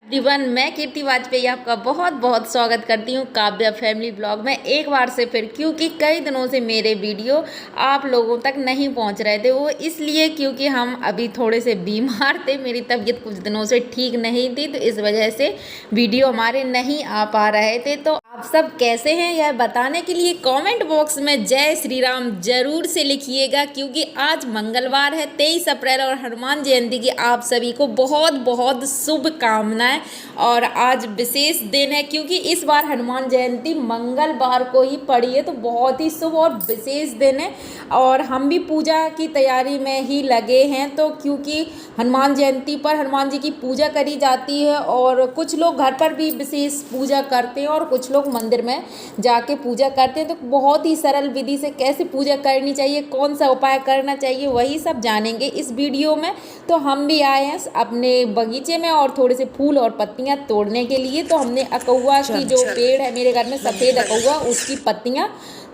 Everyone, मैं कीर्ति वाजपेयी आपका बहुत बहुत स्वागत करती हूँ काव्या फैमिली ब्लॉग में एक बार से फिर। क्योंकि कई दिनों से मेरे वीडियो आप लोगों तक नहीं पहुँच रहे थे। वो इसलिए क्योंकि हम अभी थोड़े से बीमार थे, मेरी तबीयत कुछ दिनों से ठीक नहीं थी, तो इस वजह से वीडियो हमारे नहीं आ पा रहे थे। तो आप सब कैसे हैं यह बताने के लिए कमेंट बॉक्स में जय श्री राम जरूर से लिखिएगा। क्योंकि आज मंगलवार है 23 अप्रैल और हनुमान जयंती की आप सभी को बहुत बहुत शुभकामनाएं। और आज विशेष दिन है क्योंकि इस बार हनुमान जयंती मंगलवार को ही पड़ी है, तो बहुत ही शुभ और विशेष दिन है। और हम भी पूजा की तैयारी में ही लगे हैं। तो क्योंकि हनुमान जयंती पर हनुमान जी की पूजा करी जाती है और कुछ लोग घर पर भी विशेष पूजा करते हैं और कुछ लोग मंदिर में जाके पूजा करते हैं। तो बहुत ही सरल विधि से कैसे पूजा करनी चाहिए, कौन सा उपाय करना चाहिए, वही सब जानेंगे इस वीडियो में। तो हम भी आए हैं अपने बगीचे में और थोड़े से फूल और पत्तियां तोड़ने के लिए। तो हमने अकौआ की जो पेड़ है मेरे घर में, सफ़ेद अकौआ, उसकी पत्तियां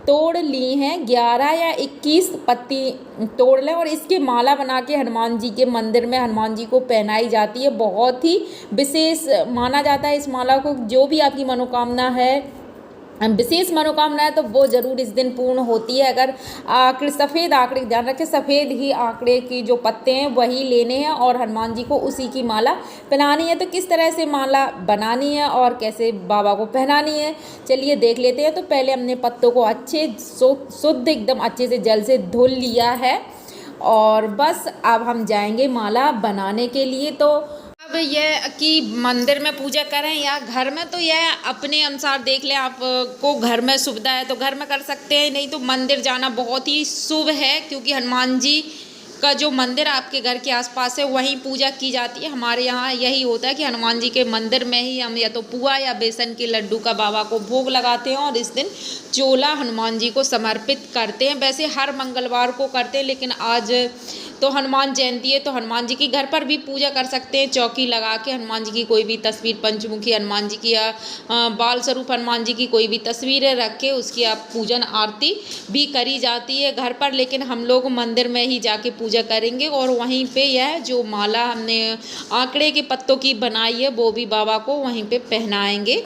तोड़ ली हैं। 11 या 21 पत्ती तोड़ लें और इसके माला बना के हनुमान जी के मंदिर में हनुमान जी को पहनाई जाती है। बहुत ही विशेष माना जाता है इस माला को। जो भी आपकी मनोकामना है, विशेष मनोकामना है, तो वो ज़रूर इस दिन पूर्ण होती है। अगर आंकड़े, सफ़ेद आंकड़े, ध्यान रखें सफ़ेद ही आंकड़े की जो पत्ते हैं वही लेने हैं और हनुमान जी को उसी की माला पहनानी है। तो किस तरह से माला बनानी है और कैसे बाबा को पहनानी है, चलिए देख लेते हैं। तो पहले हमने पत्तों को अच्छे शुद्ध एकदम अच्छे से जल से धुल लिया है और बस अब हम जाएंगे माला बनाने के लिए। तो अब यह कि मंदिर में पूजा करें या घर में, तो यह अपने अनुसार देख लें। आपको घर में सुविधा है तो घर में कर सकते हैं, नहीं तो मंदिर जाना बहुत ही शुभ है। क्योंकि हनुमान जी का जो मंदिर आपके घर के आसपास है वहीं पूजा की जाती है। हमारे यहाँ यही होता है कि हनुमान जी के मंदिर में ही हम या तो पुआ या बेसन के लड्डू का बाबा को भोग लगाते हैं और इस दिन चोला हनुमान जी को समर्पित करते हैं। वैसे हर मंगलवार को करते हैं, लेकिन आज तो हनुमान जयंती है तो हनुमान जी की घर पर भी पूजा कर सकते हैं। चौकी लगा के हनुमान जी की कोई भी तस्वीर, पंचमुखी हनुमान जी की या बाल स्वरूप हनुमान जी की कोई भी तस्वीरें रख के उसकी आप पूजन आरती भी करी जाती है घर पर। लेकिन हम लोग मंदिर में ही जाके पूजा करेंगे और वहीं पे यह जो माला हमने आंकड़े के पत्तों की बनाई है वो भी बाबा को वहीं पे पहनाएंगे।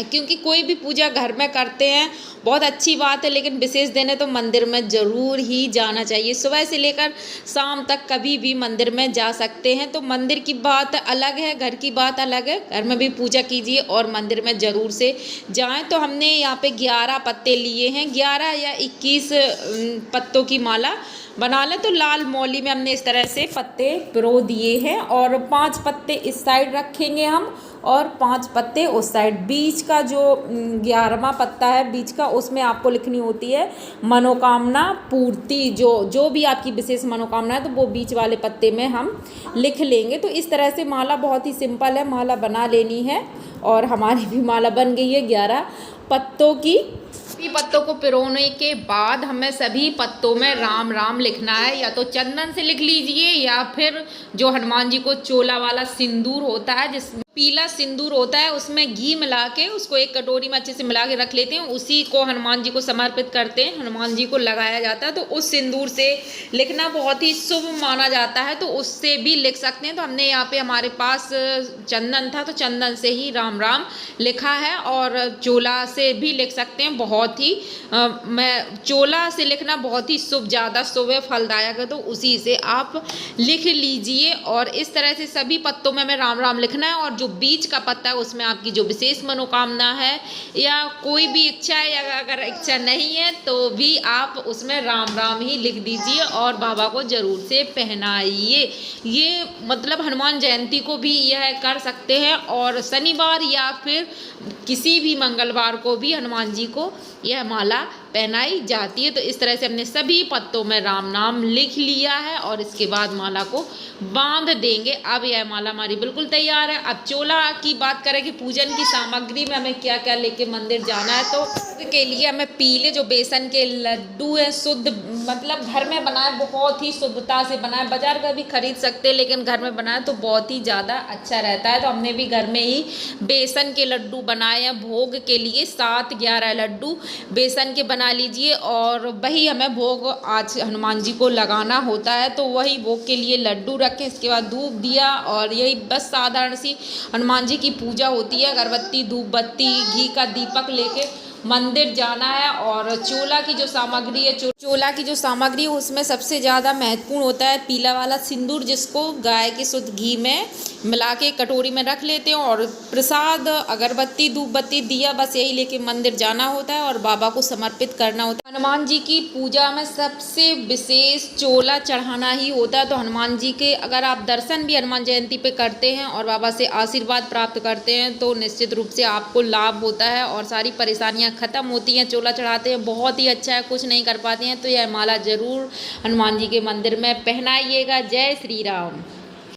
क्योंकि कोई भी पूजा घर में करते हैं बहुत अच्छी बात है, लेकिन विशेष दिन है तो मंदिर में ज़रूर ही जाना चाहिए। सुबह से लेकर शाम तक कभी भी मंदिर में जा सकते हैं। तो मंदिर की बात अलग है, घर की बात अलग है। घर में भी पूजा कीजिए और मंदिर में ज़रूर से जाएं। तो हमने यहाँ पे 11 पत्ते लिए हैं, 11 या 21 पत्तों की माला बना लें। तो लाल मौली में हमने इस तरह से पत्ते पिरो दिए हैं और 5 पत्ते इस साइड रखेंगे हम और 5 पत्ते उस साइड। बीच का जो 11वां पत्ता है बीच का, उसमें आपको लिखनी होती है मनोकामना पूर्ति। जो भी आपकी विशेष मनोकामना है तो वो बीच वाले पत्ते में हम लिख लेंगे। तो इस तरह से माला बहुत ही सिंपल है, माला बना लेनी है। और हमारी भी माला बन गई है 11 पत्तों की। सभी पत्तों को पिरोने के बाद हमें सभी पत्तों में राम राम लिखना है। या तो चंदन से लिख लीजिए या फिर जो हनुमान जी को चोला वाला सिंदूर होता है, जिसमें पीला सिंदूर होता है, उसमें घी मिला के उसको एक कटोरी में अच्छे से मिला के रख लेते हैं। उसी को हनुमान जी को समर्पित करते हैं, हनुमान जी को लगाया जाता है। तो उस सिंदूर से लिखना बहुत ही शुभ माना जाता है, तो उससे भी लिख सकते हैं। तो हमने यहाँ पे हमारे पास चंदन था तो चंदन से ही राम राम लिखा है और चोला से भी लिख सकते हैं। बहुत ही चोला से लिखना बहुत ही शुभ, ज़्यादा शुभ है, फलदायक है, तो उसी से आप लिख लीजिए। और इस तरह से सभी पत्तों में हमें राम राम लिखना है। और जो बीच का पत्ता है उसमें आपकी जो विशेष मनोकामना है या कोई भी इच्छा है, या अगर इच्छा नहीं है तो भी आप उसमें राम राम ही लिख दीजिए और बाबा को जरूर से पहनाइए। ये मतलब हनुमान जयंती को भी यह कर सकते हैं और शनिवार या फिर किसी भी मंगलवार को भी हनुमान जी को यह माला पहनाई जाती है। तो इस तरह से हमने सभी पत्तों में राम नाम लिख लिया है और इसके बाद माला को बांध देंगे। अब यह माला हमारी बिल्कुल तैयार है। अब चोला की बात करें कि पूजन की सामग्री में हमें क्या क्या लेके मंदिर जाना है, तो के लिए हमें पीले जो बेसन के लड्डू है, शुद्ध मतलब घर में बनाए, बहुत ही शुद्धता से बनाए। बाजार का भी खरीद सकते हैं लेकिन घर में बनाए तो बहुत ही ज़्यादा अच्छा रहता है। तो हमने भी घर में ही बेसन के लड्डू बनाए हैं भोग के लिए। 7-11 लड्डू बेसन के बना लीजिए और वही हमें भोग आज हनुमान जी को लगाना होता है। तो वही भोग के लिए लड्डू रखें, इसके बाद धूप दिया और यही बस साधारण सी हनुमान जी की पूजा होती है। अगरबत्ती, धूप बत्ती, घी का दीपक लेके मंदिर जाना है। और चोला की जो सामग्री है, चोला की जो सामग्री है उसमें सबसे ज़्यादा महत्वपूर्ण होता है पीला वाला सिंदूर, जिसको गाय के शुद्ध घी में मिला के कटोरी में रख लेते हैं। और प्रसाद, अगरबत्ती, धूप बत्ती, दिया, बस यही लेके मंदिर जाना होता है और बाबा को समर्पित करना होता है। हनुमान जी की पूजा में सबसे विशेष चोला चढ़ाना ही होता है। तो हनुमान जी के अगर आप दर्शन भी हनुमान जयंती पे करते हैं और बाबा से आशीर्वाद प्राप्त करते हैं तो निश्चित रूप से आपको लाभ होता है और सारी परेशानियां ख़त्म होती हैं। चोला चढ़ाते हैं, बहुत ही अच्छा है। कुछ नहीं कर पाते हैं तो यह माला ज़रूर हनुमान जी के मंदिर में पहनाइएगा। जय श्री राम।